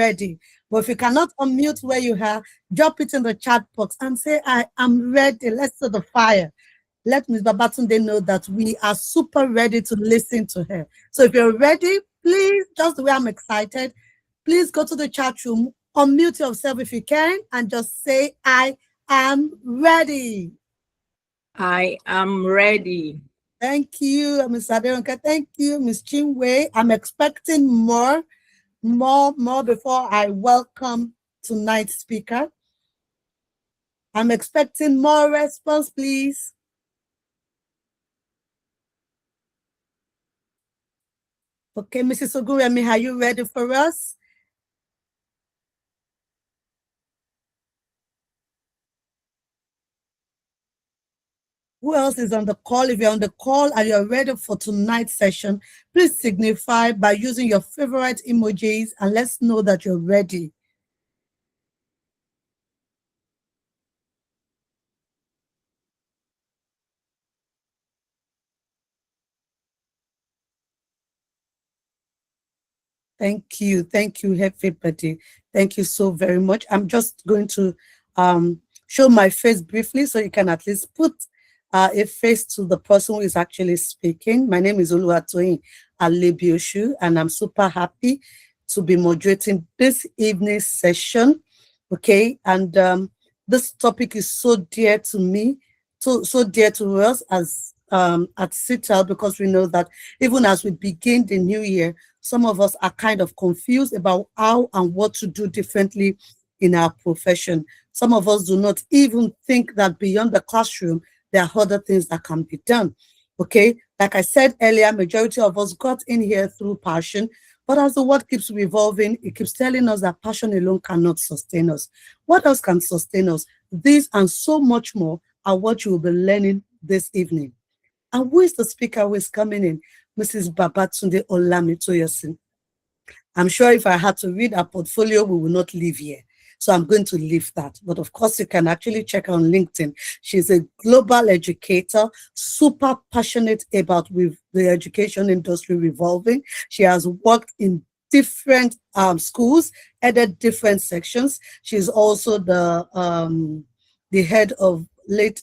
ready. But if you cannot unmute where you are, drop it in the chat box and say, I am ready. Let's set the fire. Let Ms. Babatunde know that we are super ready to listen to her. So if you're ready, please, just the way I'm excited, please go to the chat room, unmute yourself if you can, and just say, I am ready. I am ready. Thank you, Ms. Aderonke. Thank you, Ms. Chinwe. I'm expecting more before I welcome tonight's speaker. I'm expecting more response, please. Okay, Mrs. Oguremi, are you ready for us? Who else is on the call? If you're on the call and you're ready for tonight's session, please signify by using your favorite emojis and let's know that you're ready. Thank you, everybody. Thank you so very much. I'm just going to show my face briefly so you can at least put a face to the person who is actually speaking. My name is Oluwatoyin Alebioshu, and I'm super happy to be moderating this evening's session. Okay, and this topic is so dear to me, so dear to us as at Ctal, because we know that even as we begin the new year, some of us are kind of confused about how and what to do differently in our profession. Some of us do not even think that beyond the classroom, there are other things that can be done. Okay, like I said earlier, majority of us got in here through passion, but as the world keeps revolving, it keeps telling us that passion alone cannot sustain us. What else can sustain us? This and so much more are what you will be learning this evening. And who is the speaker who is coming in? Mrs. Babatunde Olamitoyosin. I'm sure if I had to read her portfolio, we will not leave here. So I'm going to leave that. But of course, you can actually check her on LinkedIn. She's a global educator, super passionate about with the education industry revolving. She has worked in different schools, headed different sections. She's also the head of Late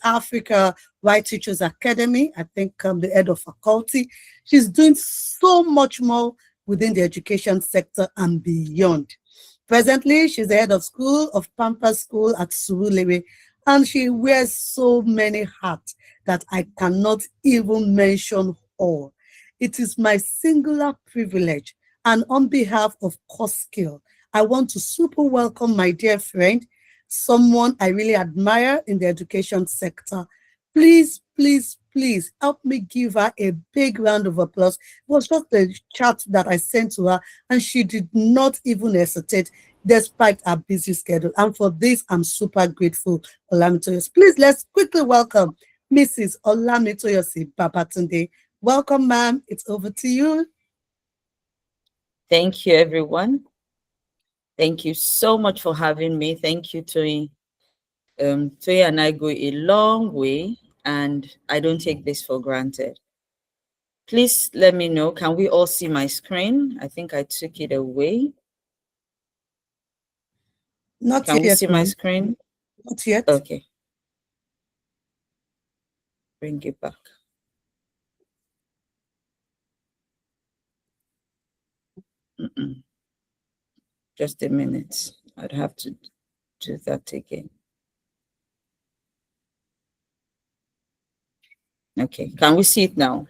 Africa White Teachers Academy, I think the head of faculty. She's doing so much more within the education sector and beyond. Presently, she's the head of school of Pampa School at Surulere, and she wears so many hats that I cannot even mention all. It is my singular privilege, and on behalf of COSKIL, I want to super welcome my dear friend, someone I really admire in the education sector. Please, please, please help me give her a big round of applause. It was just a chat that I sent to her, and she did not even hesitate despite her busy schedule. And for this, I'm super grateful, Olamitoyosi. Please, let's quickly welcome Mrs. Olamitoyosi Babatunde. Welcome, ma'am. It's over to you. Thank you, everyone. Thank you so much for having me. Thank you, Toyin. Toyin and I go a long way, and I don't take this for granted. Please let me know. Can we all see my screen? I think I took it away. Not Can yet, we see my screen? Not yet. Okay. Bring it back. Just a minute. I'd have to do that again. Okay. Can we see it now?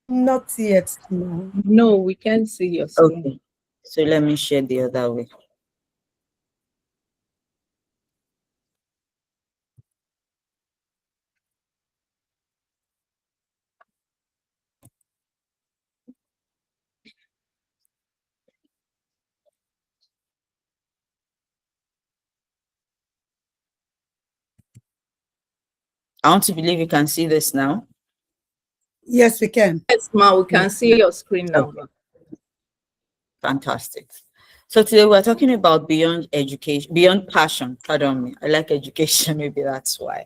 Not yet. No, we can't see your screen. Okay. So let me share the other way. I want to believe you can see this now. Yes, we can. Yes, ma, we can see your screen now. Okay. Fantastic. So today we're talking about beyond education, beyond passion. Pardon me. I like education, maybe that's why.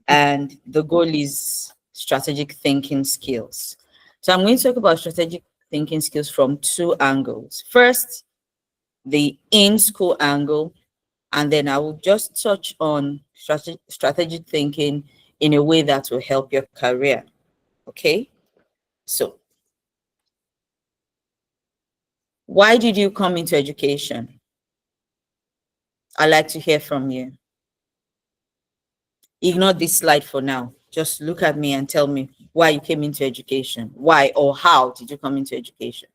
And the goal is strategic thinking skills. So I'm going to talk about strategic thinking skills from two angles. First, the in-school angle, and then I will just touch on strategic thinking in a way that will help your career. Okay? So, why did you come into education? I'd like to hear from you. Ignore this slide for now. Just look at me and tell me why you came into education. Why or how did you come into education?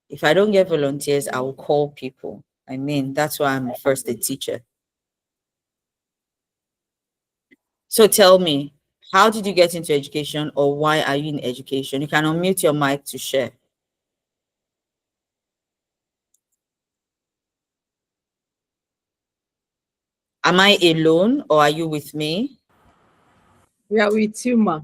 If I don't get volunteers, I will call people. I mean, that's why I'm first a teacher. So tell me, how did you get into education, or why are you in education? You can unmute your mic to share. Am I alone or are you with me? We are with you, ma.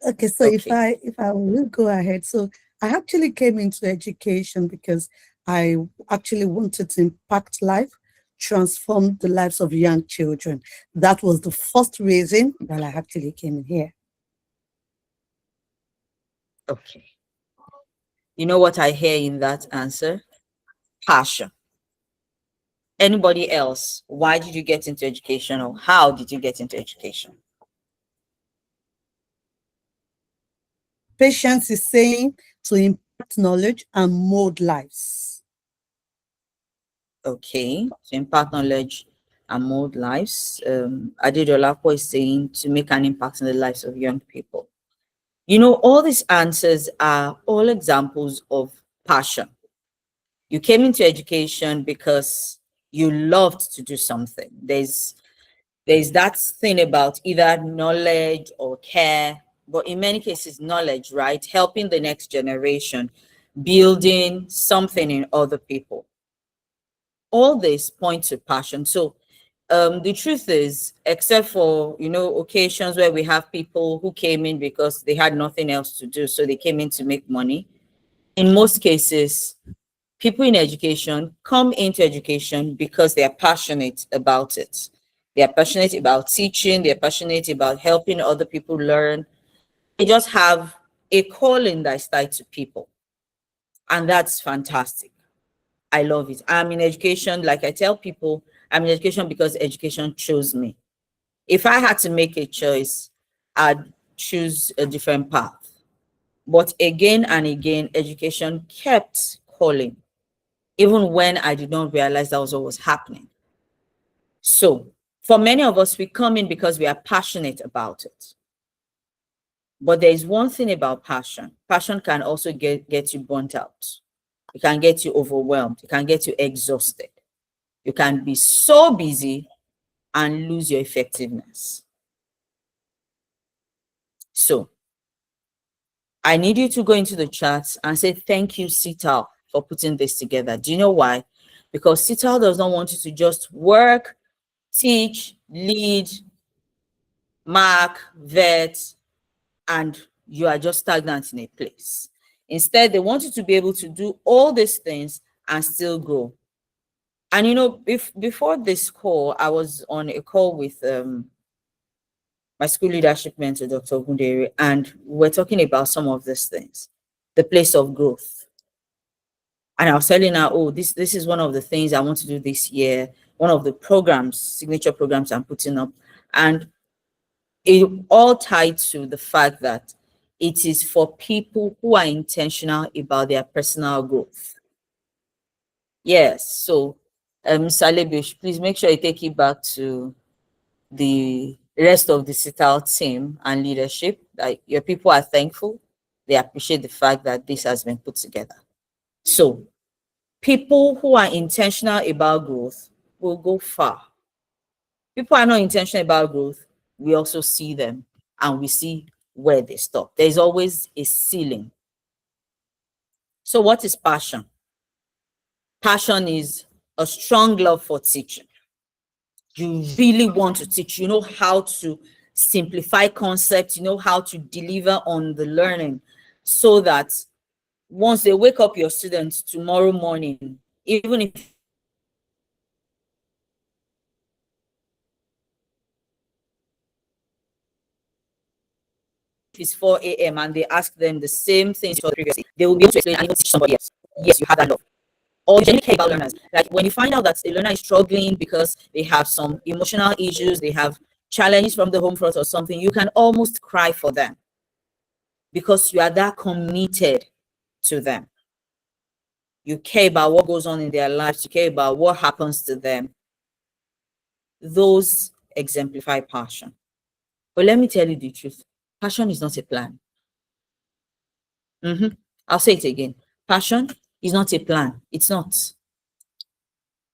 Okay, so Okay. if I will go ahead, so I actually came into education because I actually wanted to impact life, transform the lives of young children. That was the first reason that I actually came in here. Okay. You know what I hear in that answer? Passion. Anybody else? Why did you get into education, or how did you get into education? Patience is saying to impact knowledge and mold lives. Okay, to impact knowledge and mold lives. Adedolapo is saying to make an impact in the lives of young people. You know, all these answers are all examples of passion. You came into education because you loved to do something. There's that thing about either knowledge or care, but in many cases, knowledge, right? Helping the next generation, building something in other people. All this point to passion. So the truth is, except for, you know, occasions where we have people who came in because they had nothing else to do, so they came in to make money. In most cases, people in education come into education because they are passionate about it. They are passionate about teaching, they're passionate about helping other people learn. They just have a calling that is tied to people. And that's fantastic. I love it. I'm in education, like I tell people, I'm in education because education chose me. If I had to make a choice, I'd choose a different path. But again and again, education kept calling, even when I did not realize that was what was happening. So, for many of us, we come in because we are passionate about it. But there is one thing about passion. Passion can also get you burnt out. It can get you overwhelmed. It can get you exhausted. You can be so busy and lose your effectiveness. So I need you to go into the chat and say, thank you, Ctal, for putting this together. Do you know why? Because Ctal does not want you to just work, teach, lead, mark, vet, and you are just stagnant in a place. Instead, they want you to be able to do all these things and still grow. And you know, before this call, I was on a call with my school leadership mentor, Dr. Gundere, and we're talking about some of these things, the place of growth. And I was telling her, oh, this is one of the things I want to do this year, one of the programs, signature programs I'm putting up. And it all tied to the fact that it is for people who are intentional about their personal growth. Yes, so Salebish, please make sure you take it back to the rest of the Ctal team and leadership. That your people are thankful. They appreciate the fact that this has been put together. So people who are intentional about growth will go far. People are not intentional about growth. We also see them and we see where they stop. There's always a ceiling. So what is passion? Passion is a strong love for teaching. You really want to teach, you know how to simplify concepts, you know how to deliver on the learning, so that once they wake up your students tomorrow morning, even if it's 4 a.m. and they ask them the same things previously, they will be able to explain and even teach somebody else. Yes, you have that love. Or you genuinely care about learners. Like when you find out that a learner is struggling because they have some emotional issues, they have challenges from the home front or something, you can almost cry for them because you are that committed to them. You care about what goes on in their lives, you care about what happens to them. Those exemplify passion. But let me tell you the truth. Passion is not a plan. I'll say it again. Passion is not a plan. It's not.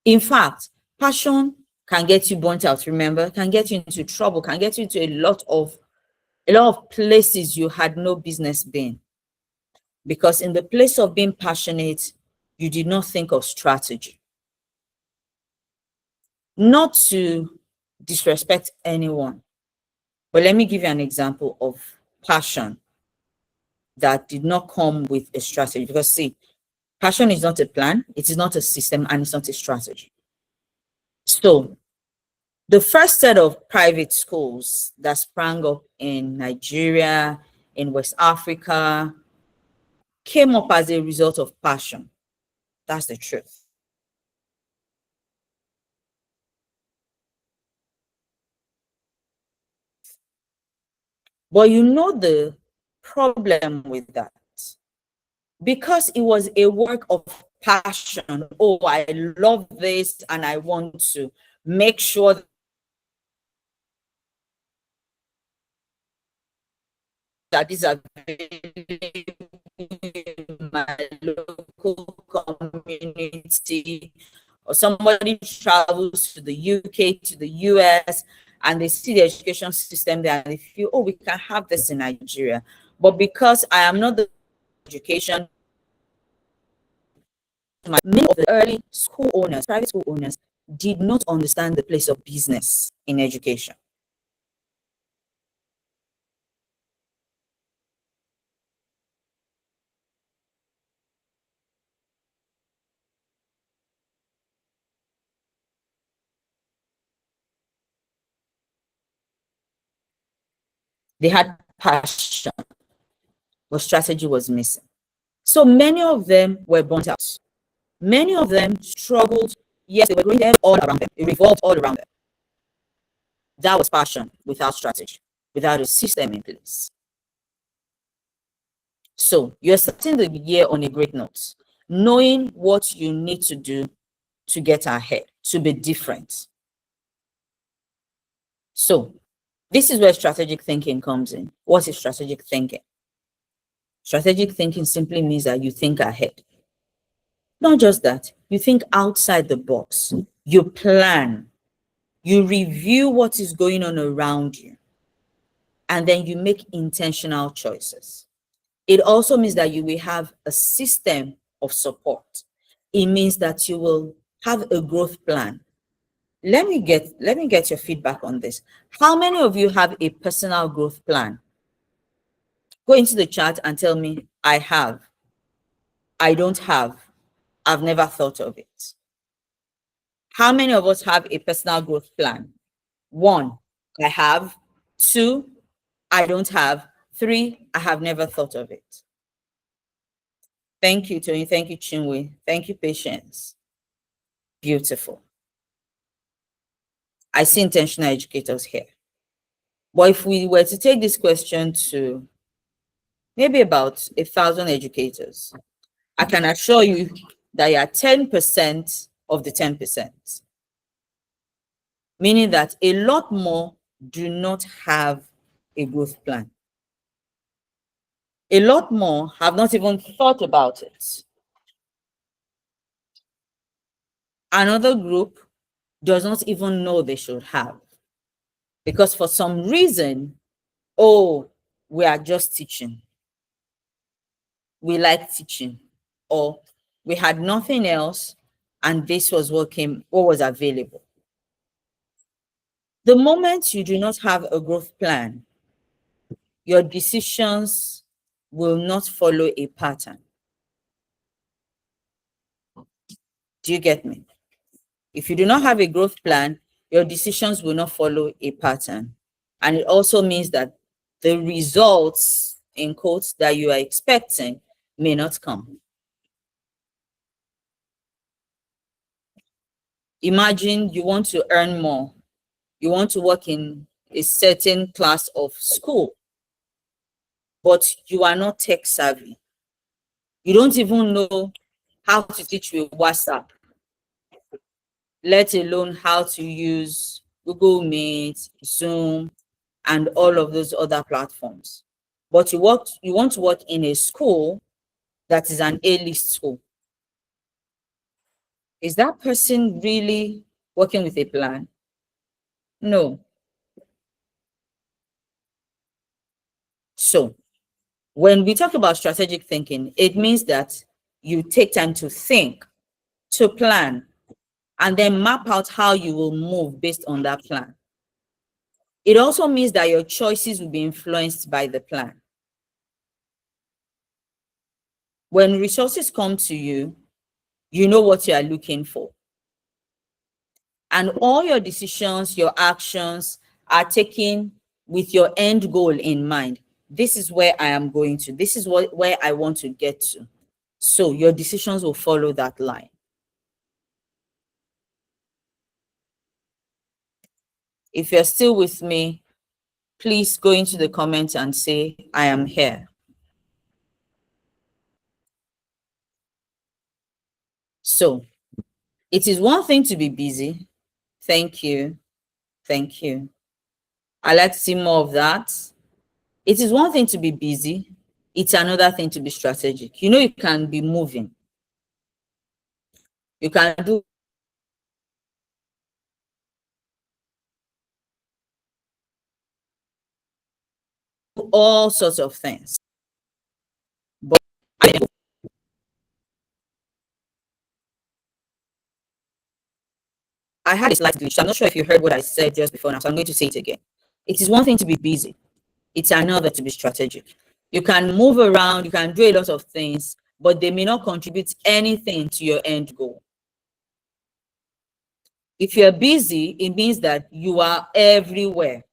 In fact, passion can get you burnt out, remember, can get you into trouble, can get you into a lot of places you had no business being. Because in the place of being passionate, you did not think of strategy. Not to disrespect anyone, but let me give you an example of passion that did not come with a strategy. Because see, passion is not a plan, it is not a system, and it's not a strategy. So the first set of private schools that sprang up in Nigeria, in West Africa, came up as a result of passion. That's the truth. But you know the problem with that. Because it was a work of passion. Oh, I love this and I want to make sure that these are in my local community, or somebody travels to the UK, to the US, and they see the education system there and they feel, oh, we can have this in Nigeria. But because I am not the education, many of the early school owners, private school owners, did not understand the place of business in education. They had passion, but strategy was missing. So many of them were burnt out. Many of them struggled. Yes, they were going there all around them. It revolved all around them. That was passion without strategy, without a system in place. So you're starting the year on a great note, knowing what you need to do to get ahead, to be different. So this is where strategic thinking comes in. What is strategic thinking? Strategic thinking simply means that you think ahead. Not just that, you think outside the box. You plan. You review what is going on around you. And then you make intentional choices. It also means that you will have a system of support. It means that you will have a growth plan. Let me get your feedback on this. How many of you have a personal growth plan? Go into the chat and tell me, I have. I don't have. I've never thought of it. How many of us have a personal growth plan? 1, I have. 2, I don't have. 3, I have never thought of it. Thank you, Tony. Thank you, Chinwe. Thank you, Patience. Beautiful. I see intentional educators here. But if we were to take this question to maybe about 1,000 educators, I can assure you that you are 10% of the 10%. Meaning that a lot more do not have a growth plan. A lot more have not even thought about it. Another group does not even know they should have. Because for some reason, oh, we are just teaching. We like teaching. Or we had nothing else and this was what was available. The moment you do not have a growth plan, your decisions will not follow a pattern. Do you get me? If you do not have a growth plan, your decisions will not follow a pattern. And it also means that the results in quotes that you are expecting may not come. Imagine you want to earn more. You want to work in a certain class of school, but you are not tech savvy. You don't even know how to teach with WhatsApp, let alone how to use Google Meet, Zoom, and all of those other platforms. But you want to work in a school that is an A-list school. Is that person really working with a plan? No. So when we talk about strategic thinking, it means that you take time to think, to plan, and then map out how you will move based on that plan. It also means that your choices will be influenced by the plan. When resources come to you, you know what you are looking for. And all your decisions, your actions are taken with your end goal in mind. This is where I am going to. This is where I want to get to. So your decisions will follow that line. If you're still with me, please go into the comments and say, I am here. So it is one thing to be busy. Thank you. Thank you. I like to see more of that. It is one thing to be busy. It's another thing to be strategic. You know, you can be moving. You can do all sorts of things. But I had a slight glitch. I'm not sure if you heard what I said just before now, so I'm going to say it again. It is one thing to be busy. It's another to be strategic. You can move around, you can do a lot of things, but they may not contribute anything to your end goal. If you're busy, it means that you are everywhere.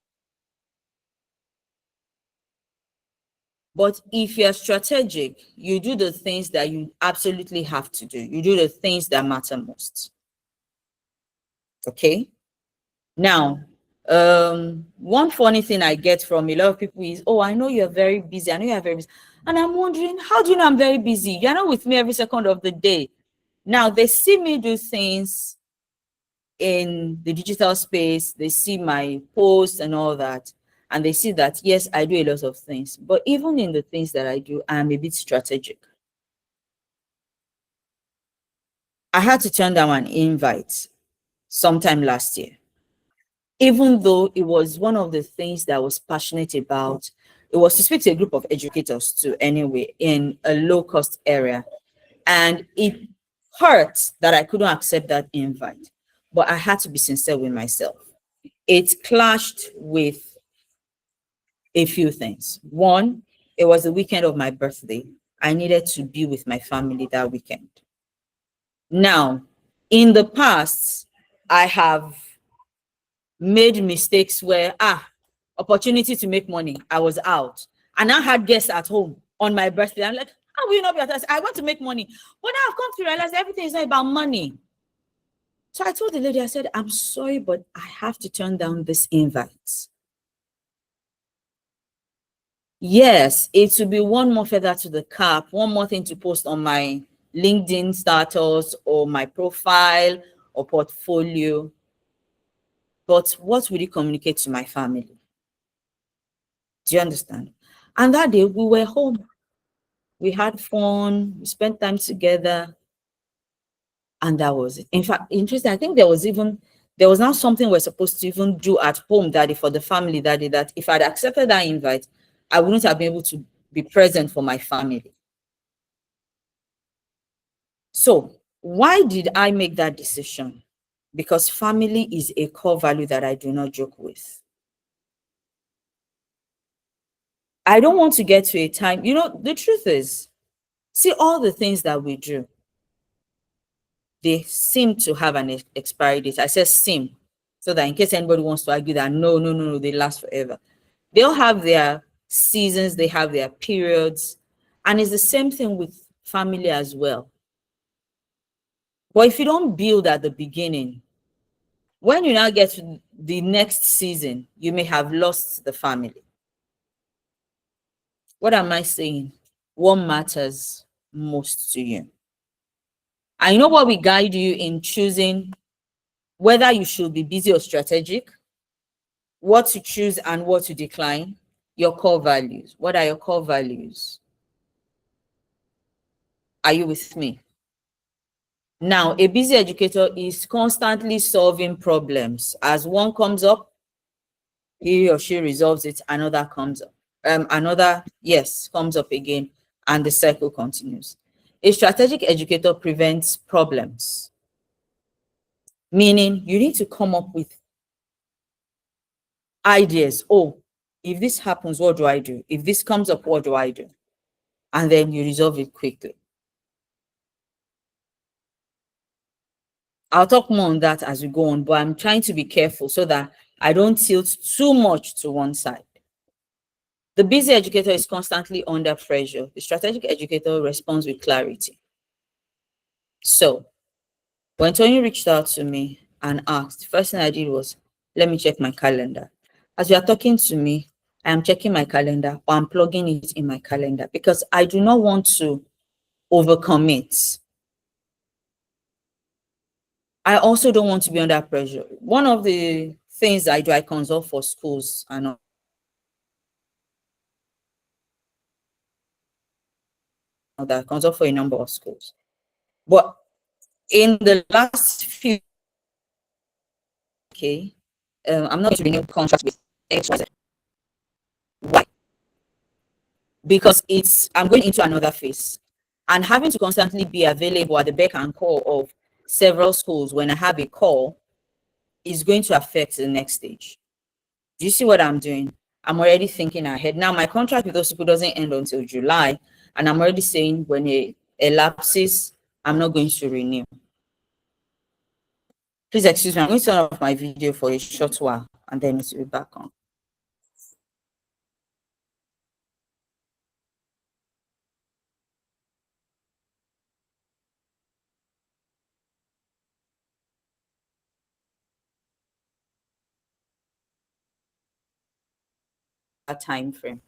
But if you're strategic, you do the things that you absolutely have to do. You do the things that matter most. Okay? Now, one funny thing I get from a lot of people is, oh, I know you're very busy. I know you're very busy. And I'm wondering, how do you know I'm very busy? You're not with me every second of the day. Now, they see me do things in the digital space. They see my posts and all that. And they see that, yes, I do a lot of things. But even in the things that I do, I'm a bit strategic. I had to turn down an invite sometime last year, even though it was one of the things that I was passionate about. It was to speak to a group of educators too, anyway, in a low-cost area. And it hurt that I couldn't accept that invite, but I had to be sincere with myself. It clashed with a few things. One, it was the weekend of my birthday. I needed to be with my family that weekend. Now, in the past, I have made mistakes where, opportunity to make money, I was out. And I had guests at home on my birthday. I'm like, how will you not be at us? I want to make money. But now I've come to realize everything is not about money. So I told the lady, I said, I'm sorry, but I have to turn down this invite. Yes, it will be one more feather to the cap, one more thing to post on my LinkedIn status or my profile or portfolio. But what will it communicate to my family? Do you understand? And that day we were home. We had fun, we spent time together, and that was it. In fact, interesting, I think there was now something we're supposed to even do at home that day for the family that day, that if I'd accepted that invite, I wouldn't have been able to be present for my family. So why did I make that decision? Because family is a core value that I do not joke with. I don't want to get to a time, the truth is, see, all the things that we do, they seem to have an expiry date. I said seem, so that in case anybody wants to argue that no, they last forever. They'll have their seasons, they have their periods. And it's the same thing with family as well. But if you don't build at the beginning, when you now get to the next season, you may have lost the family. What am I saying? What matters most to you? I know what will guide you in choosing whether you should be busy or strategic, what to choose and what to decline, your core values. What are your core values? Are you with me? Now, a busy educator is constantly solving problems. As one comes up, he or she resolves it, another comes up. Comes up again, and the cycle continues. A strategic educator prevents problems, meaning you need to come up with ideas. Oh, if this happens, what do I do? If this comes up, what do I do? And then you resolve it quickly. I'll talk more on that as we go on, but I'm trying to be careful so that I don't tilt too much to one side. The busy educator is constantly under pressure. The strategic educator responds with clarity. So when Tony reached out to me and asked, the first thing I did was, let me check my calendar. As you are talking to me, I am checking my calendar or I'm plugging it in my calendar because I do not want to overcommit. I also don't want to be under pressure. One of the things I do, I consult for schools and all that, consult for a number of schools. But in the last few, I'm not going to renew contract with XYZ. Why? Because I'm going into another phase. And having to constantly be available at the beck and call of several schools when I have a call is going to affect the next stage. Do you see what I'm doing? I'm already thinking ahead. Now, my contract with those people doesn't end until July, and I'm already saying when it elapses, I'm not going to renew. Please excuse me, I'm going to turn off my video for a short while, and then it will be back on. That time frame.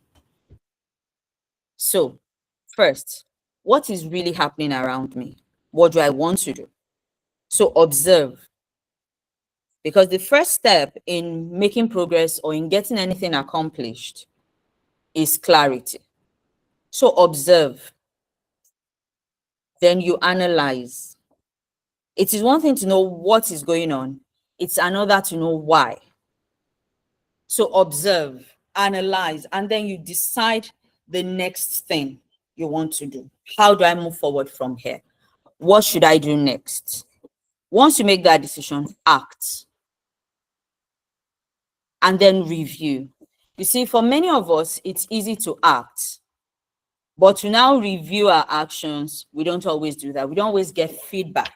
So, first, what is really happening around me? What do I want to do? So, observe. Because the first step in making progress or in getting anything accomplished is clarity. So, observe. Then you analyze. It is one thing to know what is going on, it's another to know why. So, observe, analyze, and then you decide the next thing you want to do. How do I move forward from here? What should I do next? Once you make that decision, act and then review. You see, for many of us, it's easy to act, but to now review our actions, we don't always do that. We don't always get feedback.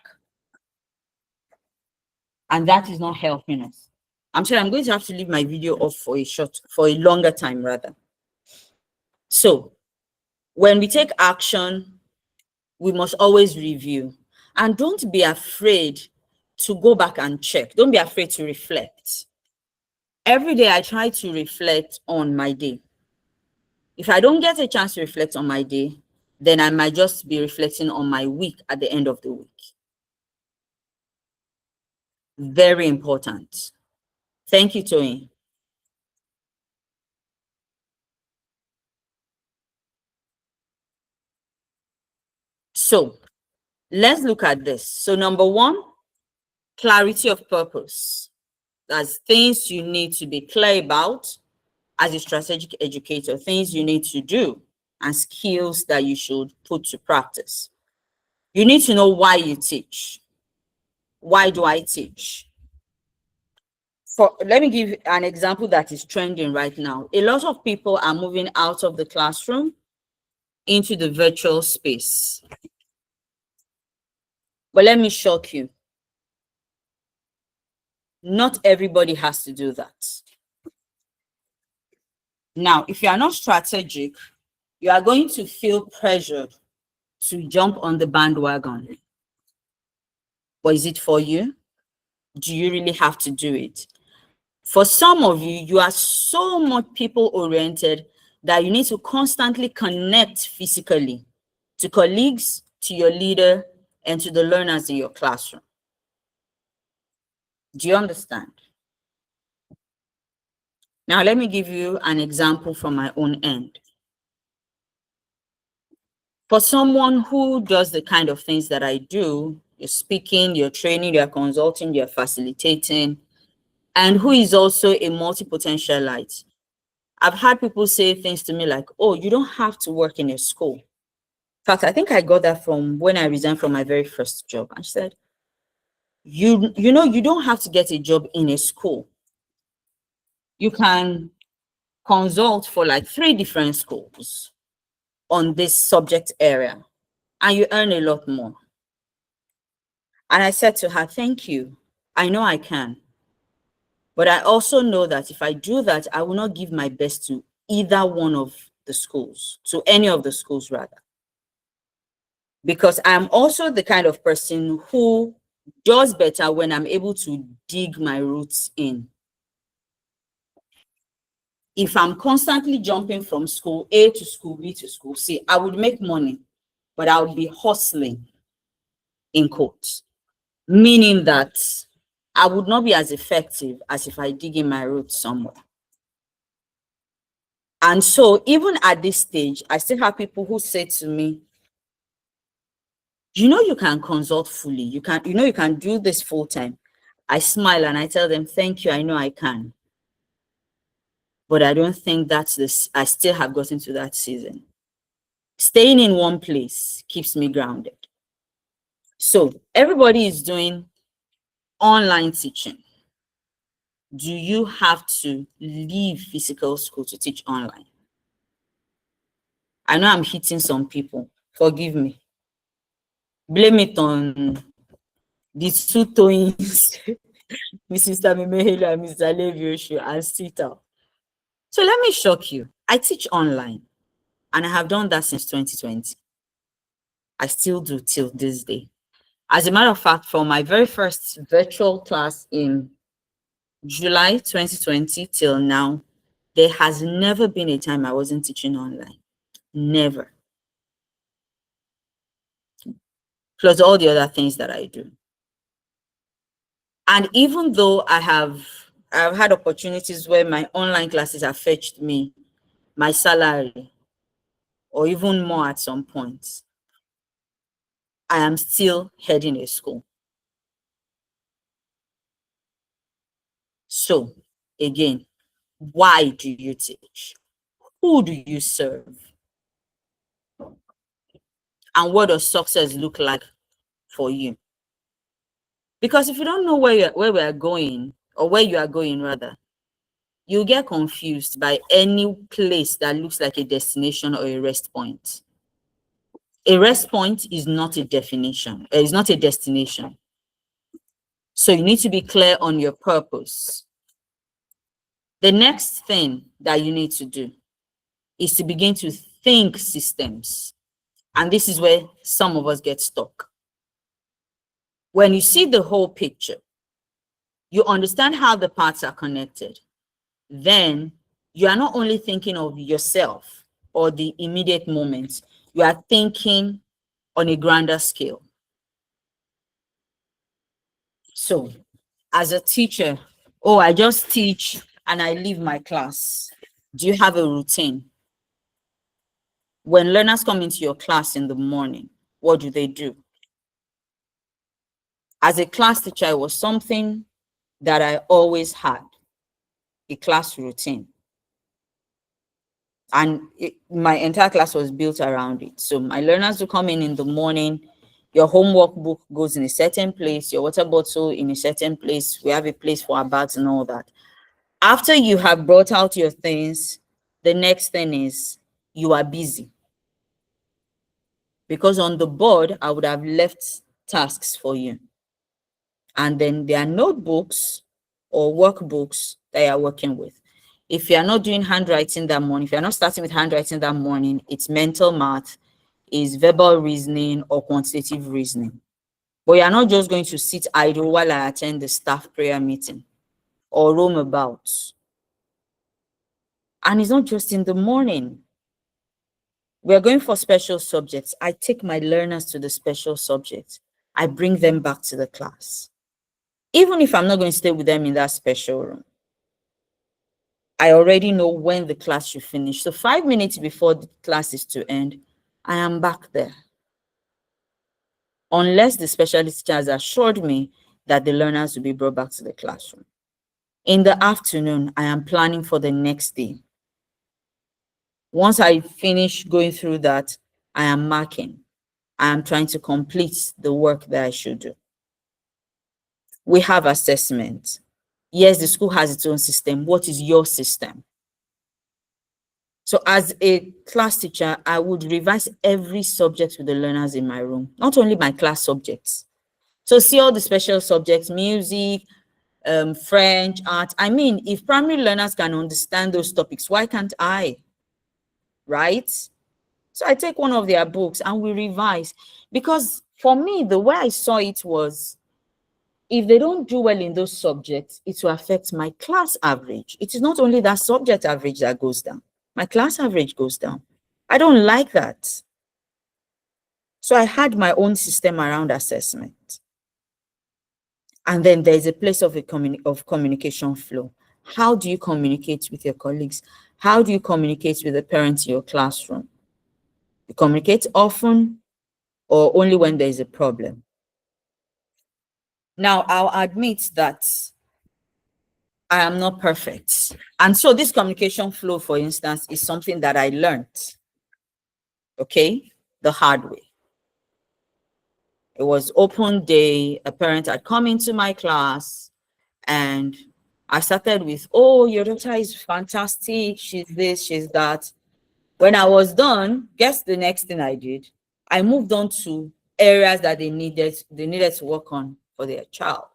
And that is not helping us. I'm sorry, I'm going to have to leave my video off for a longer time rather. So when we take action, we must always review. And don't be afraid to go back and check. Don't be afraid to reflect. Every day I try to reflect on my day. If I don't get a chance to reflect on my day, then I might just be reflecting on my week at the end of the week. Very important. Thank you, Tony. So let's look at this. So number one, clarity of purpose. That's things you need to be clear about as a strategic educator, things you need to do and skills that you should put to practice. You need to know why you teach. Why do I teach? Let me give an example that is trending right now. A lot of people are moving out of the classroom into the virtual space. But let me shock you. Not everybody has to do that. Now, if you are not strategic, you are going to feel pressured to jump on the bandwagon. But is it for you? Do you really have to do it? For some of you, you are so much people oriented that you need to constantly connect physically to colleagues, to your leader, and to the learners in your classroom. Do you understand? Now, let me give you an example from my own end. For someone who does the kind of things that I do, you're speaking, you're training, you're consulting, you're facilitating, and who is also a multi-potentialite. I've had people say things to me like, oh, you don't have to work in a school. In fact, I think I got that from when I resigned from my very first job. I said, you know, you don't have to get a job in a school. You can consult for like 3 different schools on this subject area, and you earn a lot more. And I said to her, thank you. I know I can. But I also know that if I do that, I will not give my best to either one of the schools, to any of the schools rather. Because I'm also the kind of person who does better when I'm able to dig my roots in. If I'm constantly jumping from school A to school B to school C, I would make money, but I would be hustling in quotes, meaning that I would not be as effective as if I dig in my roots somewhere. And so even at this stage, I still have people who say to me, you know, you can consult fully. You can do this full time. I smile and I tell them, thank you. I know I can. But I don't think that's this. I still have gotten to that season. Staying in one place keeps me grounded. So everybody is doing online teaching. Do you have to leave physical school to teach online? I know I'm hitting some people. Forgive me. Blame it on the 2 twins, Mrs. Tamimehelu and Mr. Levioshu and Ctal. So let me shock you. I teach online, and I have done that since 2020. I still do till this day. As a matter of fact, from my very first virtual class in July 2020 till now, there has never been a time I wasn't teaching online. Never. Plus all the other things that I do. And even though I've had opportunities where my online classes have fetched me my salary or even more at some point, I am still heading a school. So again, why do you teach? Who do you serve? And what does success look like for you? Because if you don't know where we are going, or where you are going rather, you get confused by any place that looks like a destination or a rest point. A rest point is not a definition, it's not a destination. So you need to be clear on your purpose. The next thing that you need to do is to begin to think systems. And this is where some of us get stuck. When you see the whole picture, you understand how the parts are connected, then you are not only thinking of yourself or the immediate moment, you are thinking on a grander scale. So, as a teacher, oh, I just teach and I leave my class. Do you have a routine? When learners come into your class in the morning, what do? As a class teacher, it was something that I always had, a class routine. And my entire class was built around it. So my learners will come in the morning, your homework book goes in a certain place, your water bottle in a certain place, we have a place for our bags and all that. After you have brought out your things, the next thing is you are busy. Because on the board, I would have left tasks for you. And then there are notebooks or workbooks that you are working with. If you're not doing handwriting that morning, if you're not starting with handwriting that morning, it's mental math, is verbal reasoning or quantitative reasoning. But you're not just going to sit idle while I attend the staff prayer meeting or roam about. And it's not just in the morning. We're going for special subjects. I take my learners to the special subjects. I bring them back to the class. Even if I'm not going to stay with them in that special room, I already know when the class should finish. So 5 minutes before the class is to end, I am back there. Unless the specialist teacher has assured me that the learners will be brought back to the classroom. In the afternoon, I am planning for the next day. Once I finish going through that, I am marking. I am trying to complete the work that I should do. We have assessment. Yes, the school has its own system. What is your system? So as a class teacher, I would revise every subject with the learners in my room, not only my class subjects. So see all the special subjects, music, French, art. I mean, if primary learners can understand those topics, why can't I? Right? So I take one of their books and we revise. Because for me, the way I saw it was, if they don't do well in those subjects, it will affect my class average. It is not only that subject average that goes down. My class average goes down. I don't like that. So I had my own system around assessment. And then there's a place of communication flow. How do you communicate with your colleagues? How do you communicate with the parents in your classroom? You communicate often or only when there is a problem? Now, I'll admit that I am not perfect. And so this communication flow, for instance, is something that I learned, okay, the hard way. It was open day. A parent had come into my class and I started with, oh, your daughter is fantastic. She's this, she's that. When I was done, guess the next thing I did? I moved on to areas that they needed to work on for their child.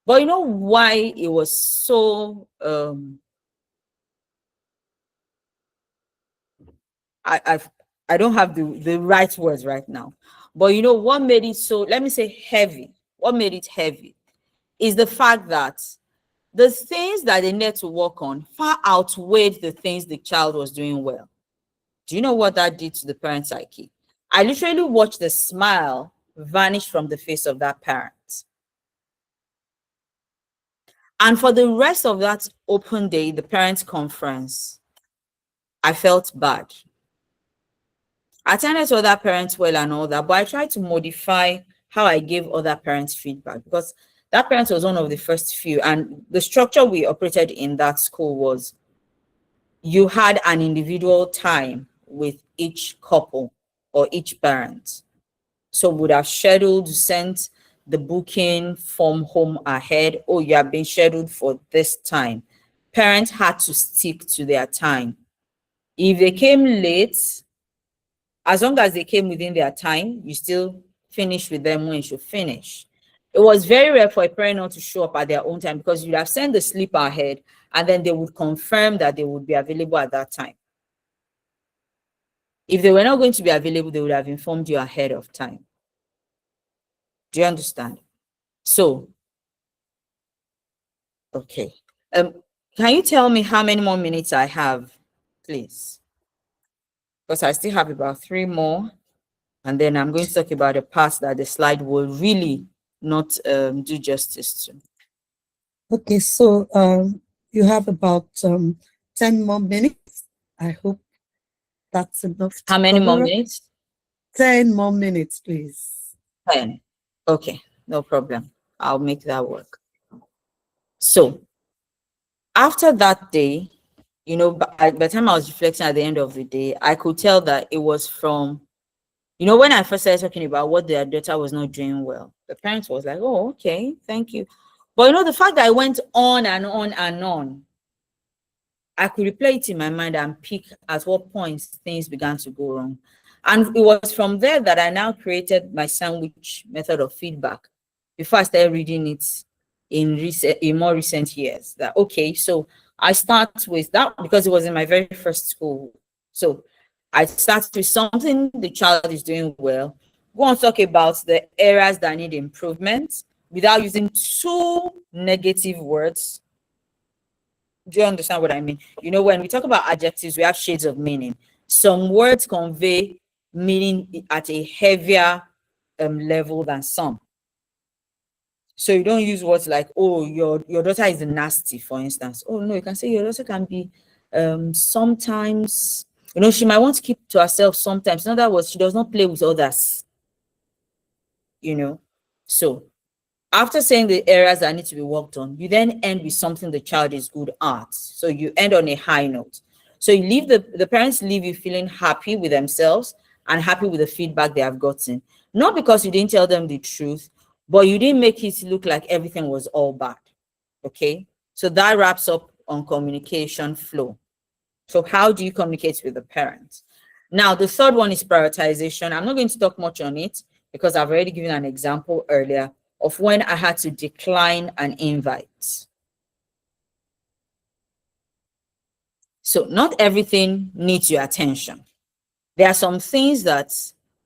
But you know why it was so I don't have the right words right now. But you know what made it so, let me say heavy. What made it heavy is the fact that the things that they needed to work on far outweighed the things the child was doing well. Do you know what that did to the parent psyche? I literally watched the smile vanish from the face of that parent. And for the rest of that open day, the parents' conference, I felt bad. I attended to other parents well and all that, but I tried to modify how I gave other parents feedback because that parent was one of the first few. And the structure we operated in that school was you had an individual time with each couple or each parent. So would have scheduled, sent the booking form home ahead. Oh, you have been scheduled for this time. Parents had to stick to their time. If they came late, as long as they came within their time, you still finish with them when you should finish. It was very rare for a parent not to show up at their own time because you'd have sent the slip ahead and then they would confirm that they would be available at that time. If they were not going to be available, they would have informed you ahead of time. Do you understand? So, okay. Can you tell me how many more minutes I have, please? Because I still have about 3 more. And then I'm going to talk about a part that the slide will really not do justice to. Okay, so you have about 10 more minutes. I hope that's enough. How many more minutes? 10 more minutes, please. 10. Okay, no problem. I'll make that work. So after that day, you know, by the time I was reflecting at the end of the day, I could tell that it was from, you know, when I first started talking about what their daughter was not doing well, the parents was like, oh, okay, thank you. But you know, the fact that I went on and on and on, I could replay it in my mind and pick at what points things began to go wrong. And it was from there that I now created my sandwich method of feedback before I started reading it in more recent years. That, okay, so I start with that because it was in my very first school. So I start with something the child is doing well. Go on talk about the areas that need improvement without using too negative words. Do you understand what I mean? You know, when we talk about adjectives, we have shades of meaning. Some words convey meaning at a heavier level than some. So you don't use words like, oh, your daughter is nasty, for instance. Oh no, you can say your daughter can be sometimes, you know, she might want to keep to herself sometimes. In other words, she does not play with others, you know. So after saying the areas that need to be worked on, you then end with something the child is good at. So you end on a high note. So you leave the parents leave you feeling happy with themselves and happy with the feedback they have gotten. Not because you didn't tell them the truth, but you didn't make it look like everything was all bad. Okay. So that wraps up on communication flow. So how do you communicate with the parents? Now, the third one is prioritization. I'm not going to talk much on it because I've already given an example earlier of when I had to decline an invite. So not everything needs your attention. There are some things that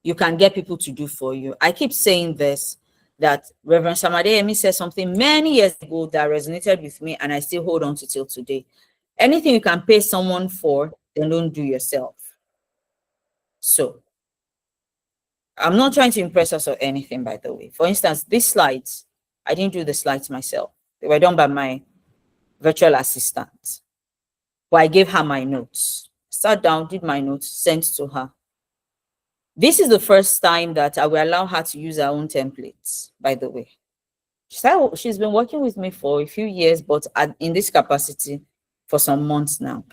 you can get people to do for you. I keep saying this, that Reverend Samadeyemi said something many years ago that resonated with me, and I still hold on to till today. Anything you can pay someone for, then don't do yourself. So I'm not trying to impress us or anything, by the way. For instance, these slides, I didn't do the slides myself. They were done by my virtual assistant. But I gave her my notes. Sat down, did my notes, sent to her. This is the first time that I will allow her to use her own templates, by the way. She's been working with me for a few years, but in this capacity for some months now.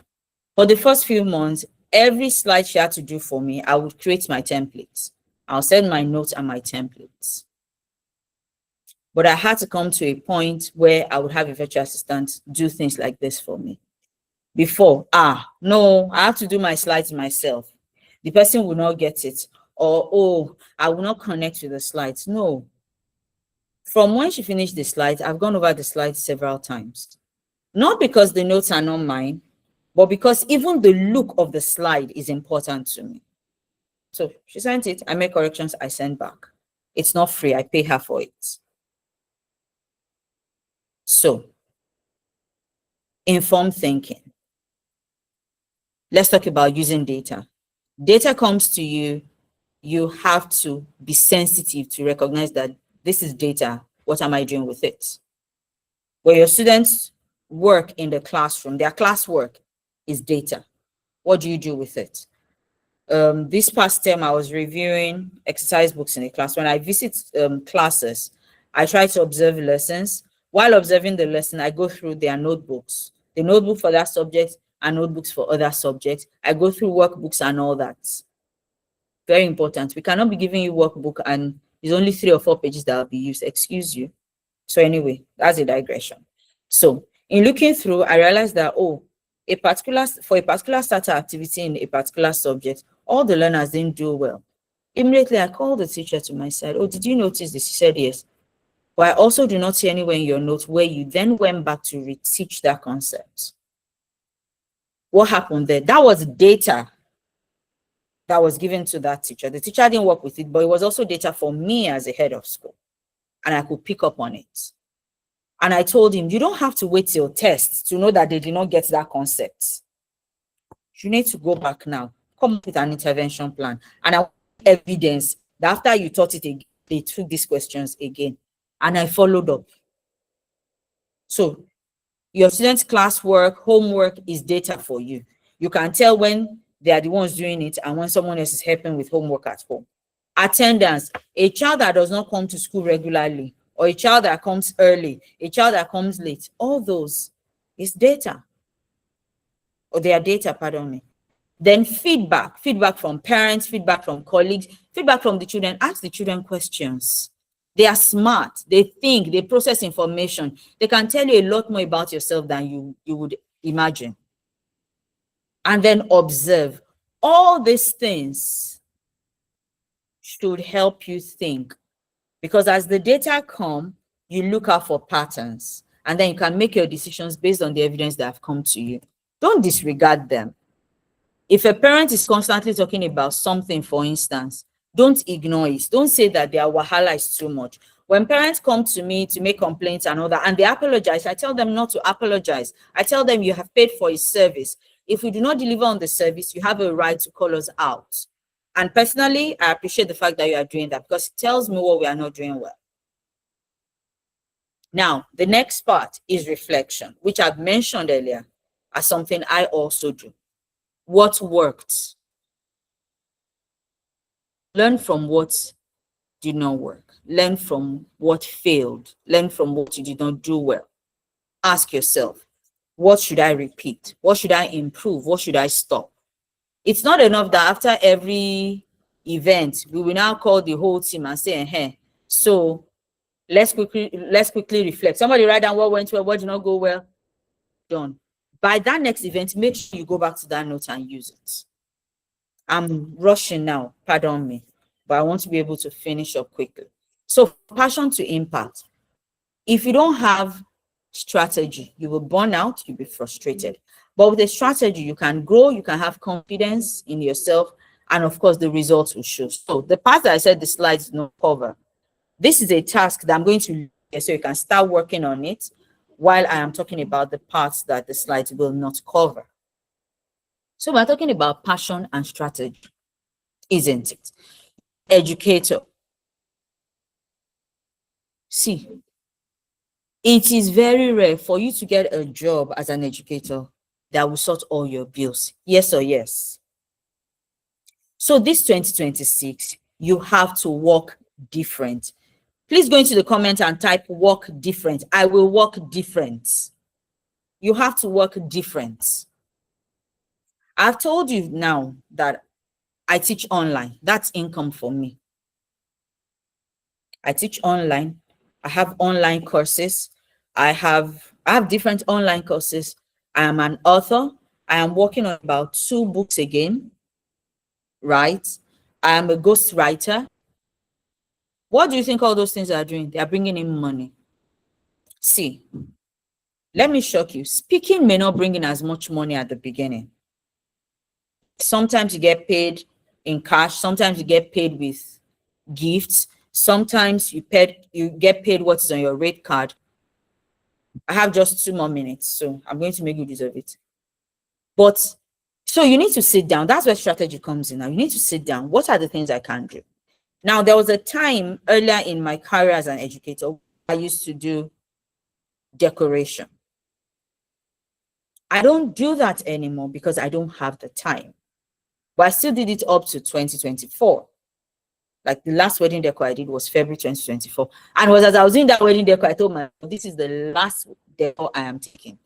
For the first few months, every slide she had to do for me, I would create my templates. I'll send my notes and my templates. But I had to come to a point where I would have a virtual assistant do things like this for me. Before, no, I have to do my slides myself. The person will not get it. Or, oh, I will not connect with the slides. No. From when she finished the slides, I've gone over the slides several times. Not because the notes are not mine, but because even the look of the slide is important to me. So she sent it, I make corrections, I send back. It's not free, I pay her for it. So, informed thinking. Let's talk about using data. Data comes to you, you have to be sensitive to recognize that this is data. What am I doing with it? When your students work in the classroom, their classwork is data. What do you do with it? This past term, I was reviewing exercise books in a class. When I visit classes, I try to observe lessons. While observing the lesson, I go through their notebooks, the notebook for that subject and notebooks for other subjects. I go through workbooks and all that. Very important. We cannot be giving you workbook and there's only 3 or 4 pages that will be used. Excuse you. So anyway, that's a digression. So in looking through, I realized that, for a particular starter activity in a particular subject, all the learners didn't do well. Immediately, I called the teacher to my side. Oh, did you notice this? She said yes. But I also do not see anywhere in your notes where you then went back to reteach that concept. What happened there? That was data that was given to that teacher. The teacher didn't work with it, but it was also data for me as a head of school. And I could pick up on it. And I told him, you don't have to wait till tests to know that they did not get that concept. You need to go back now, come up with an intervention plan. And I want evidence that after you taught it again, they took these questions again. And I followed up. So your students' classwork, homework is data for you. You can tell when they are the ones doing it and when someone else is helping with homework at home. Attendance, a child that does not come to school regularly, or a child that comes early, a child that comes late, all those is data. Or they are data, pardon me. Then feedback from parents, feedback from colleagues, feedback from the children. Ask the children questions. They are smart, they think, they process information. They can tell you a lot more about yourself than you would imagine. And then observe. All these things should help you think. Because as the data come, you look out for patterns. and then you can make your decisions based on the evidence that have come to you. Don't disregard them. If a parent is constantly talking about something, for instance, don't ignore it. Don't say that their wahala is too much. When parents come to me to make complaints and all that, and they apologize, I tell them not to apologize. I tell them you have paid for a service. If we do not deliver on the service, you have a right to call us out. And personally, I appreciate the fact that you are doing that, because it tells me what we are not doing well. Now, the next part is reflection, which I've mentioned earlier as something I also do. What worked? Learn from what did not work. Learn from what failed. Learn from what you did not do well. Ask yourself, what should I repeat? What should I improve? What should I stop? It's not enough that after every event, we will now call the whole team and say, hey, so let's quickly reflect. Somebody write down what went well, what did not go well. Done. By that next event, make sure you go back to that note and use it. I'm rushing now, pardon me, but I want to be able to finish up quickly. So, passion to impact. If you don't have strategy, you will burn out, you'll be frustrated. But with a strategy, you can grow, you can have confidence in yourself, and of course, the results will show. So, the part that I said the slides do not cover, this is a task that I'm going to leave, so you can start working on it while I am talking about the parts that the slides will not cover. So we're talking about passion and strategy, isn't it? Educator. See, it is very rare for you to get a job as an educator that will sort all your bills. Yes or yes? So this 2026, you have to work different. Please go into the comment and type work different. I will work different. You have to work different. I've told you now that I teach online. That's income for me. I teach online. I have online courses. I have different online courses. I am an author. I am working on about 2 books again, right? I am a ghostwriter. What do you think all those things are doing? They are bringing in money. See, let me shock you. Speaking may not bring in as much money at the beginning. Sometimes you get paid in cash. Sometimes you get paid with gifts. Sometimes you get paid what is on your rate card. I have just 2 more minutes, so I'm going to make you deserve it. But so you need to sit down. That's where strategy comes in now. You need to sit down. What are the things I can do? Now, there was a time earlier in my career as an educator, I used to do decoration. I don't do that anymore because I don't have the time. But I still did it up to 2024. Like the last wedding decor I did was February 2024. And it was as I was doing that wedding decor, I told myself, this is the last decor I am taking.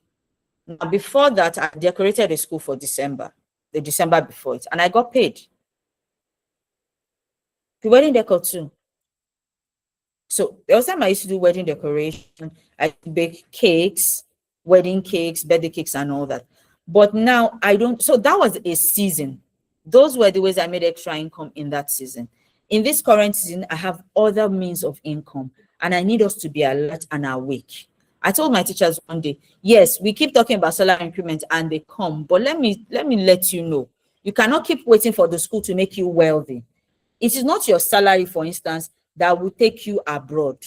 Now, before that, I decorated a school for December, the December before it, and I got paid. The wedding decor too. So there was time I used to do wedding decoration. I bake cakes, wedding cakes, birthday cakes, and all that. But now I don't. So that was a season. Those were the ways I made extra income in that season. In this current season, I have other means of income, and I need us to be alert and awake. I told my teachers one day, yes, we keep talking about salary increment and they come, but let me let you know, you cannot keep waiting for the school to make you wealthy. It is not your salary, for instance, that will take you abroad.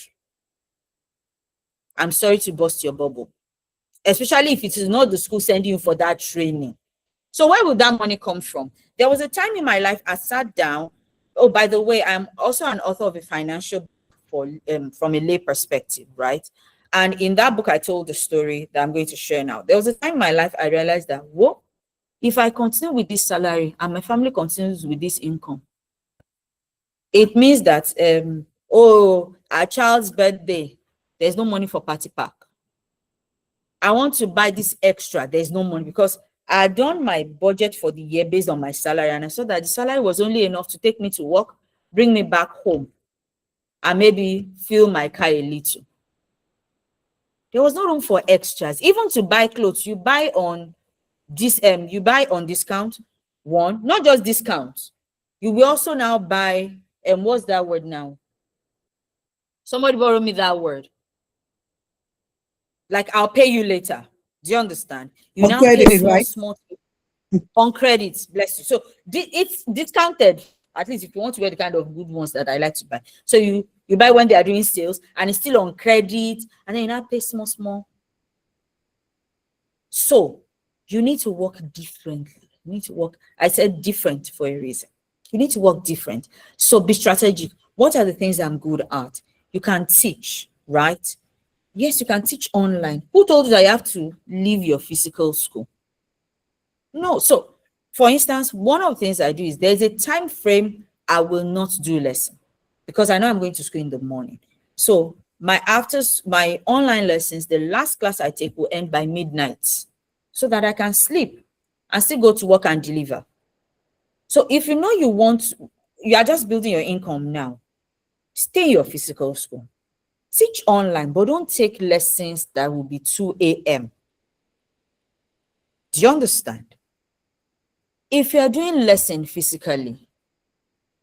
I'm sorry to burst your bubble, especially if it is not the school sending you for that training. So where would that money come from? There was a time in my life I sat down. Oh, by the way, I'm also an author of a financial book from a lay perspective, right? And in that book, I told the story that I'm going to share now. There was a time in my life I realized that, whoa, if I continue with this salary and my family continues with this income, it means that, oh, our child's birthday, there's no money for party pack. I want to buy this extra, there's no money, because I had done my budget for the year based on my salary, and I saw that the salary was only enough to take me to work, bring me back home, and maybe fill my car a little. There was no room for extras. Even to buy clothes, you buy on discount. One, not just discount. You will also now buy, and what's that word now? Somebody borrow me that word. Like, I'll pay you later. Do you understand? You On now pay credit, small, right? small on credits. Bless you. So it's discounted. At least if you want to wear the kind of good ones that I like to buy. So you buy when they are doing sales and it's still on credit, and then you now pay small, small. So you need to work differently. You need to work, I said different for a reason. You need to work different. So be strategic. What are the things I'm good at? You can teach, right? Yes, you can teach online. Who told you that you have to leave your physical school? No. So, for instance, one of the things I do is there's a time frame I will not do lesson because I know I'm going to school in the morning. So, my online lessons, the last class I take will end by midnight so that I can sleep and still go to work and deliver. So, if you know you are just building your income now, stay in your physical school. Teach online, but don't take lessons that will be 2 a.m. Do you understand? If you're doing lesson physically,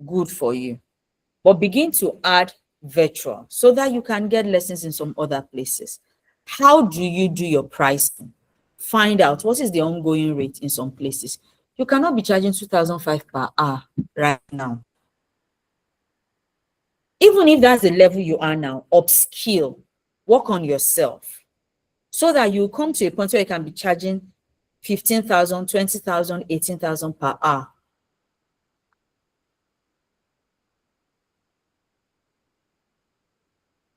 good for you. But begin to add virtual so that you can get lessons in some other places. How do you do your pricing? Find out what is the ongoing rate in some places. You cannot be charging 2005 per hour right now. Even if that's the level you are now, upskill, work on yourself so that you come to a point where you can be charging 15,000, 20,000, 18,000 per hour.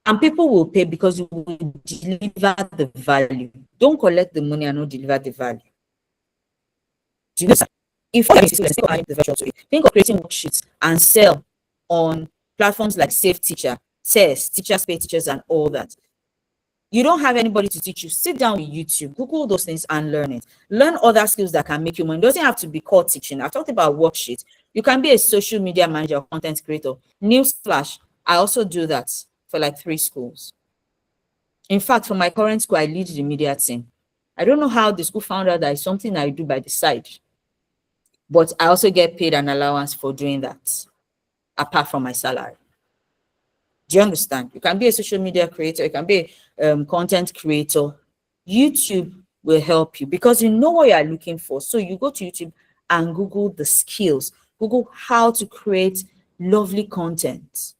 And people will pay because you will deliver the value. Don't collect the money and not deliver the value. Do you know? If you think of the virtual to it, think of creating worksheets and sell on platforms like Safe Teacher, Test, Teachers Pay Teachers, and all that. You don't have anybody to teach you. Sit down with YouTube, Google those things and learn it. Learn other skills that can make you money. It doesn't have to be called teaching. I've talked about worksheets. You can be a social media manager or content creator. Newsflash, I also do that for like 3 schools. In fact, for my current school, I lead the media team. I don't know how the school found out that it's something I do by the side, but I also get paid an allowance for doing that, apart from my salary. Do you understand? You can be a social media creator, you can be a content creator. YouTube will help you because you know what you are looking for. So you go to YouTube and Google the skills, Google how to create lovely content,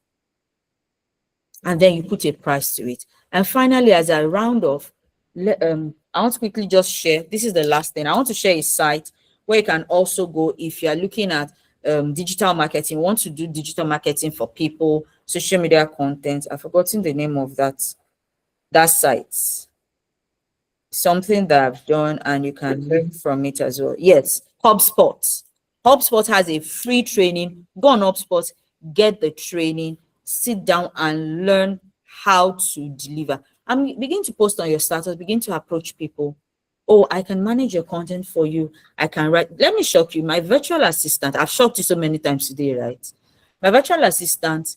and then you put a price to it. And finally, as I round off, I want to quickly just share. This is the last thing. I want to share a site where you can also go if you are looking at digital marketing, want to do digital marketing for people, social media content. I've forgotten the name of that site. Something that I've done and you can learn from it as well. Yes, HubSpot. HubSpot has a free training. Go on HubSpot, get the training, sit down and learn how to deliver. And begin to post on your status, begin to approach people. Oh, I can manage your content for you. I can write. Let me shock you. My virtual assistant, I've shocked you so many times today, right? My virtual assistant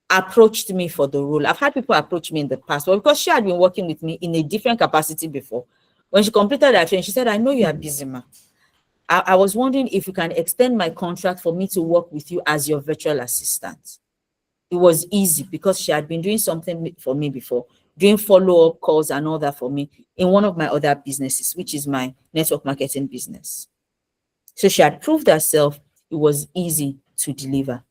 approached me for the role. I've had people approach me in the past, but because she had been working with me in a different capacity before, when she completed that training, she said, I know you are busy, ma. I was wondering if you can extend my contract for me to work with you as your virtual assistant. It was easy because she had been doing something for me before, doing follow-up calls and all that for me in one of my other businesses, which is my network marketing business. So she had proved herself. It was easy to deliver.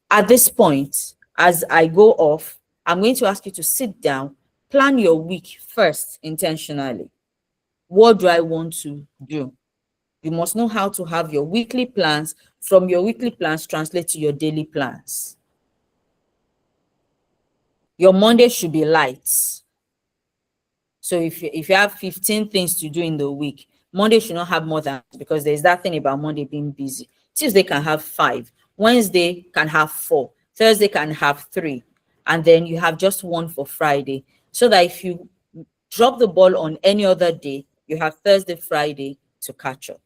At this point, as I go off, I'm going to ask you to sit down, plan your week first intentionally. What do I want to do? You must know how to have your weekly plans. From your weekly plans, translate to your daily plans. Your Monday should be light. So if you have 15 things to do in the week, Monday should not have more than, because there's that thing about Monday being busy. Tuesday can have 5. Wednesday can have 4. Thursday can have 3. And then you have just 1 for Friday. So that if you drop the ball on any other day, you have Thursday, Friday to catch up.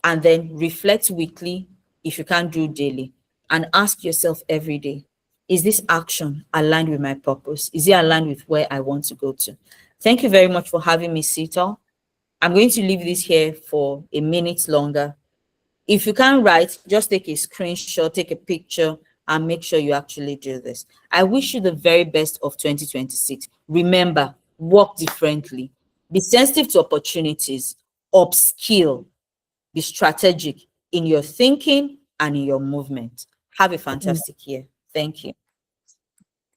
And then reflect weekly if you can't do daily. And ask yourself every day, is this action aligned with my purpose? Is it aligned with where I want to go to? Thank you very much for having me, Ctal. I'm going to leave this here for a minute longer. If you can't write, just take a screenshot, take a picture, and make sure you actually do this. I wish you the very best of 2026. Remember, work differently. Be sensitive to opportunities, upskill, be strategic in your thinking and in your movement. Have a Mm. fantastic year. Thank you.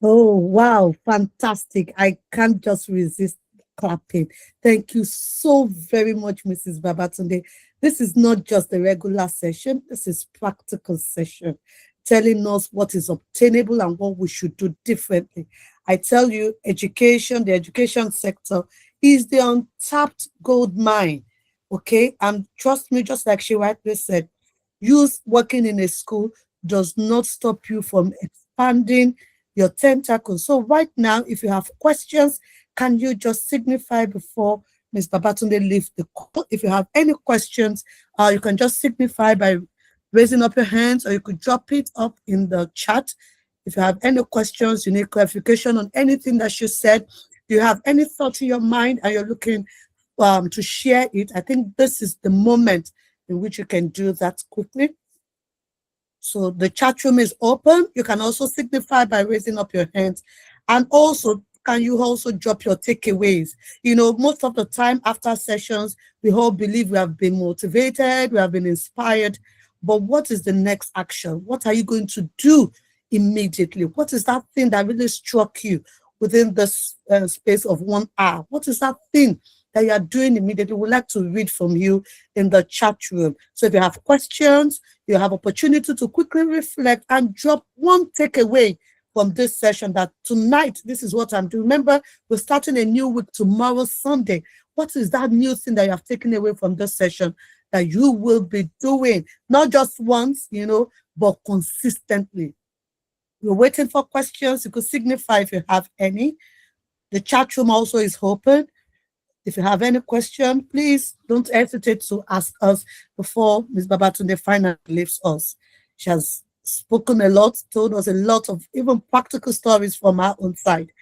Oh, wow, fantastic. I can't just resist clapping. Thank you so very much, Mrs. Babatunde. This is not just a regular session, this is practical session, telling us what is obtainable and what we should do differently. I tell you, education, the education sector is the untapped gold mine. Okay, and trust me, just like she rightly said, you working in a school does not stop you from expanding your tentacles. So right now, if you have questions, can you just signify before Ms. Babatunde leaves the call? If you have any questions, you can just signify by raising up your hands, or you could drop it up in the chat. If you have any questions, you need clarification on anything that she said, you have any thought in your mind and you're looking to share it, I think this is the moment in which you can do that quickly. So the chat room is open. You can also signify by raising up your hands. And also, can you also drop your takeaways? You know, most of the time after sessions, we all believe we have been motivated, we have been inspired. But what is the next action? What are you going to do immediately? What is that thing that really struck you within this space of 1 hour? What is that thing that you are doing immediately? We'd like to read from you in the chat room. So if you have questions, you have opportunity to quickly reflect and drop one takeaway from this session, that tonight, this is what I'm doing. Remember, we're starting a new week tomorrow, Sunday. What is that new thing that you have taken away from this session that you will be doing, not just once, but consistently? We're waiting for questions. You could signify if you have any. The chat room also is open. If you have any question, please don't hesitate to ask us before Ms. Babatunde finally leaves us. She has spoken a lot, told us a lot of even practical stories from her own side.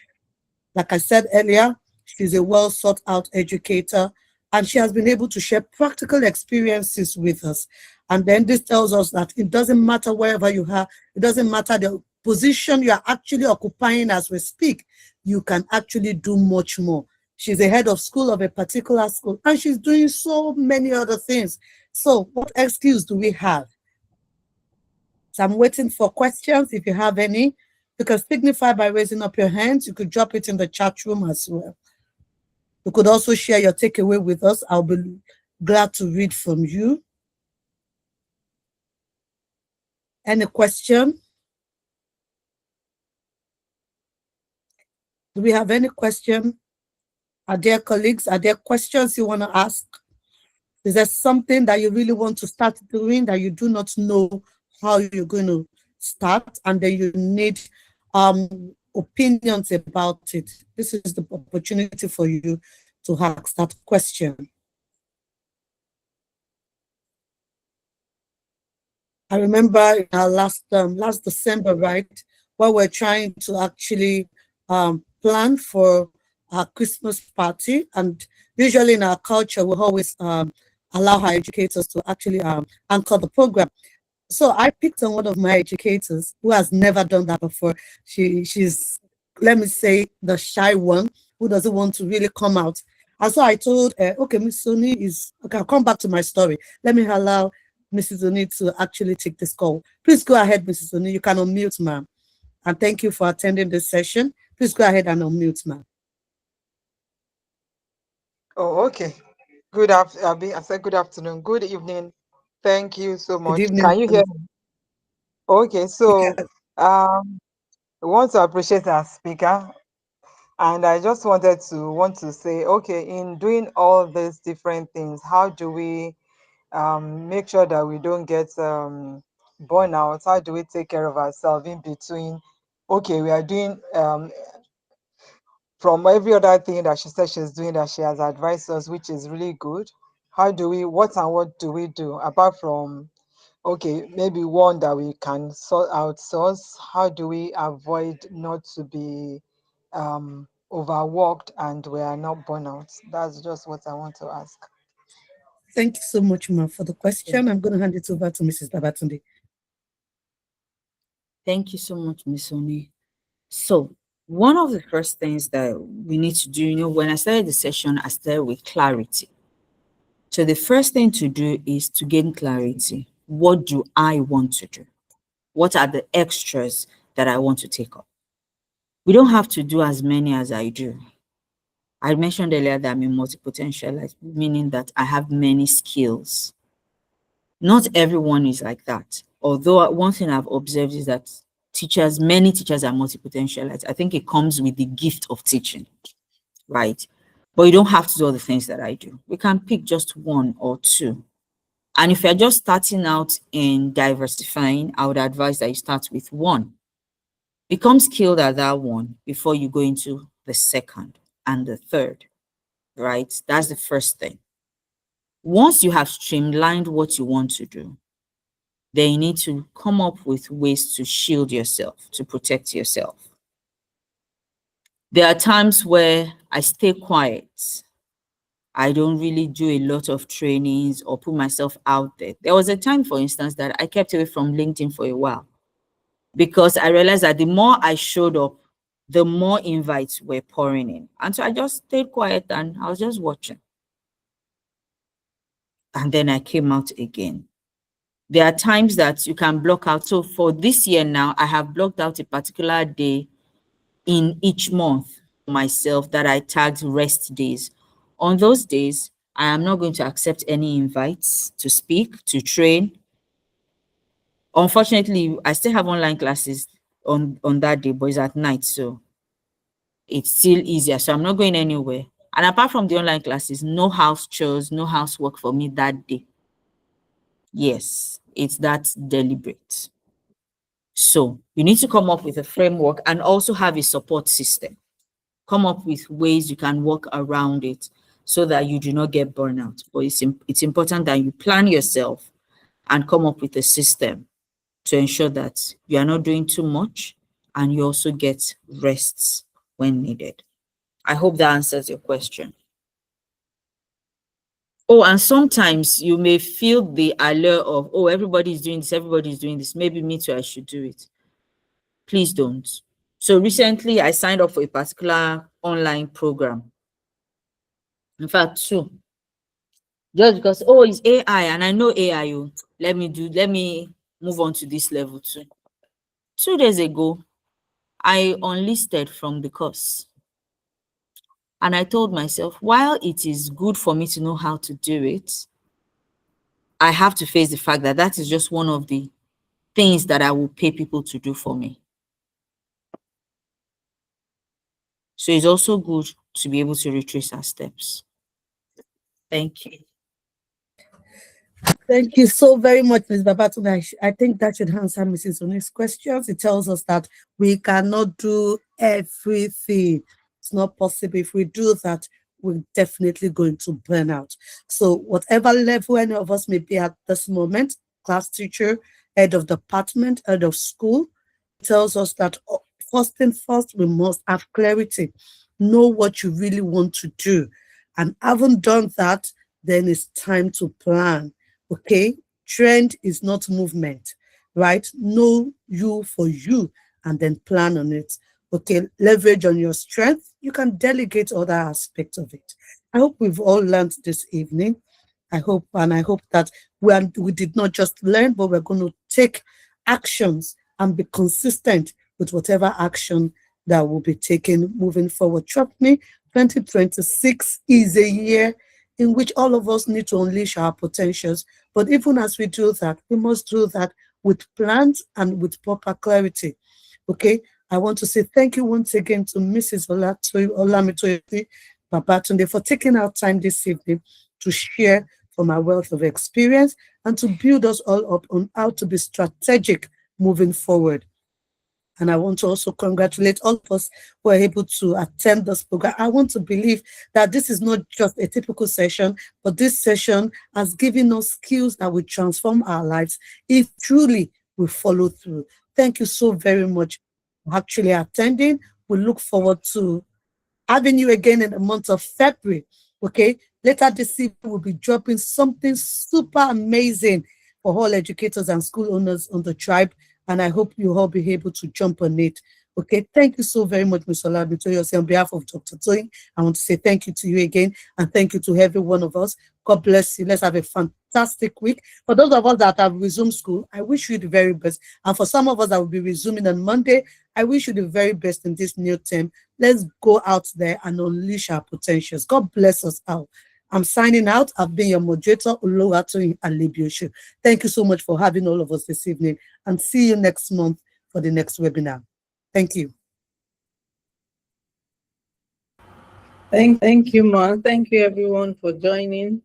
Like I said earlier, she's a well sought out educator, and she has been able to share practical experiences with us. And then this tells us that it doesn't matter wherever you are, it doesn't matter the position you are actually occupying as we speak, you can actually do much more. She's the head of school of a particular school, and she's doing so many other things. So, what excuse do we have? So I'm waiting for questions. If you have any, you can signify by raising up your hands. You could drop it in the chat room as well. You could also share your takeaway with us. I'll be glad to read from you. Any question? Do we have any question? Are there colleagues? Are there questions you want to ask? Is there something that you really want to start doing that you do not know how you're going to start, and then you need opinions about it? This is the opportunity for you to ask that question. I remember in our last December, right, where we're trying to actually plan for our Christmas party, and usually in our culture, we always allow our educators to actually anchor the program. So I picked on one of my educators who has never done that before. She's, let me say, the shy one who doesn't want to really come out. And so I told her, okay, Miss Soni is okay. I'll come back to my story. Let me allow Mrs. Oni to actually take this call. Please go ahead, Mrs. Oni. You can unmute, ma'am. And thank you for attending this session. Please go ahead and unmute, ma'am. Oh, okay. Good afternoon. I said good afternoon. Good evening. Thank you so Good much. evening, Can you hear ma'am. me? Okay, You so can- I want to appreciate our speaker, and I just want to say, okay, in doing all these different things, how do we make sure that we don't get burnout? How do we take care of ourselves in between? Okay, we are doing from every other thing that she said she's doing that she has advised us, which is really good. How do we, what do we do apart from, okay, maybe one that we can outsource? How do we avoid not to be overworked and we are not burnout? That's just what I want to ask. Thank you so much, ma'am, for the question. I'm going to hand it over to Mrs. Babatunde. Thank you so much, Miss Oni. So One of the first things that we need to do, when I started the session, I started with clarity. So the first thing to do is to gain clarity. What do I want to do? What are the extras that I want to take up? We don't have to do as many as I do. I mentioned earlier that I'm a multi-potentialite, meaning that I have many skills. Not everyone is like that. Although one thing I've observed is that many teachers are multi-potentialites. I think it comes with the gift of teaching, right? But you don't have to do all the things that I do. We can pick just one or two. And if you're just starting out in diversifying, I would advise that you start with one. Become skilled at that one before you go into the second and the third, right? That's the first thing. Once you have streamlined what you want to do, then you need to come up with ways to shield yourself, to protect yourself. There are times where I stay quiet. I don't really do a lot of trainings or put myself out there. There was a time, for instance, that I kept away from LinkedIn for a while because I realized that the more I showed up, the more invites were pouring in. And so I just stayed quiet and I was just watching. And then I came out again. There are times that you can block out. So for this year now, I have blocked out a particular day in each month myself that I tagged rest days. On those days, I am not going to accept any invites to speak, to train. Unfortunately, I still have online classes on that day, but it's at night, so it's still easier. So I'm not going anywhere. And apart from the online classes, no house chores, no housework for me that day. Yes, it's that deliberate. So you need to come up with a framework and also have a support system. Come up with ways you can work around it so that you do not get burnout. But it's important that you plan yourself and come up with a system to ensure that you are not doing too much and you also get rests when needed. I hope that answers your question. Oh, and sometimes you may feel the allure of, oh, everybody's doing this. Maybe me too, I should do it. Please don't. So recently I signed up for a particular online program. In fact, two. Just because, oh, it's AI and I know AI, oh, let me move on to this level too. 2 days ago, I unlisted from the course. And I told myself, while it is good for me to know how to do it, I have to face the fact that that is just one of the things that I will pay people to do for me. So it's also good to be able to retrace our steps. Thank you. Thank you so very much, Ms. Babatunde. I think that should answer Mrs. Oni's questions. It tells us that we cannot do everything. It's not possible. If we do that, we're definitely going to burn out. So whatever level any of us may be at this moment, class teacher, head of department, head of school, tells us that first thing first, we must have clarity, know what you really want to do. And having done that, then it's time to plan. Okay, trend is not movement, right? Know you for you and then plan on it. Okay, leverage on your strength. You can delegate other aspects of it. I hope we've all learned this evening. I hope that we did not just learn, but we're going to take actions and be consistent with whatever action that will be taken moving forward. Trust me, 2026 is a year in which all of us need to unleash our potentials. But even as we do that, we must do that with plans and with proper clarity. Okay, I want to say thank you once again to Mrs. Olamitoyosi Babatunde for taking our time this evening to share from our wealth of experience and to build us all up on how to be strategic moving forward. And I want to also congratulate all of us who are able to attend this program. I want to believe that this is not just a typical session, but this session has given us skills that will transform our lives if truly we follow through. Thank you so very much for actually attending. We look forward to having you again in the month of February. Okay, later this evening we'll be dropping something super amazing for all educators and school owners on the tribe, and I hope you all be able to jump on it. Okay, thank you so very much, Mr. Olabitoyosi. On behalf of Dr. Toyin, I want to say thank you to you again, and thank you to every one of us. God bless you. Let's have a fantastic week. For those of us that have resumed school, I wish you the very best. And for some of us that will be resuming on Monday, I wish you the very best in this new term. Let's go out there and unleash our potentials. God bless us all. I'm signing out. I've been your moderator, Oluwatoyin Alebiosu. Thank you so much for having all of us this evening, and see you next month for the next webinar. Thank you. Thank you, Ma. Thank you, everyone, for joining.